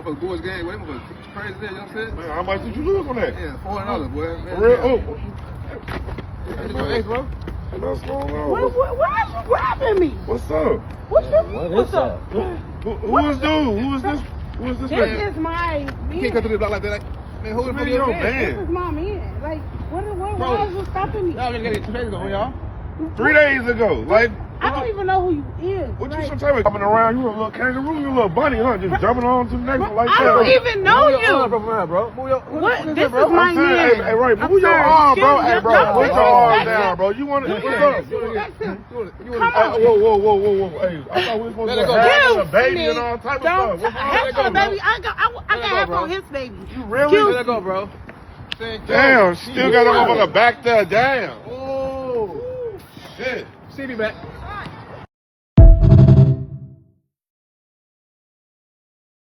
motherfucker boys game, boy. Them motherfuckers crazy there, you know what I'm saying? Man, how much did you lose on that? Yeah, $400, boy. Man, For real? Oh. That's your ace, bro. What's going on? Why are you grabbing me? What's up? What's up? Who is dude? Who is this? Who is this This man? is my You man. can't come through this block like that. Like, man, who the fuck Man, is yo, your This man. is my man. Like, why is you stopping me? Y'all just got it 2 days ago, y'all. 3 days ago. Like, I don't even know who you is. what you like, some type of jumping around? You a little kangaroo, you a little bunny, huh? Just jumping on to the next one like I that. don't even know Move your arm you. from behind, bro. Move your, What? This This is bro? my I'm saying, man. hey, right, I'm move your sorry. arm, bro. Excuse Hey, me. bro, Don't put your disrespect arm him. down, bro. You want to, what's up? Disrespect him. You Come wanna- on. Whoa. Hey, I thought we were supposed Let to it go, have bro. a baby You and all type of Don't. stuff. What's wrong? Have fun, baby. I got Let it go, half bro. on his baby. You really? Let that go, bro. Damn, still got that motherfucker back there. Damn. Oh. Shit. See me back.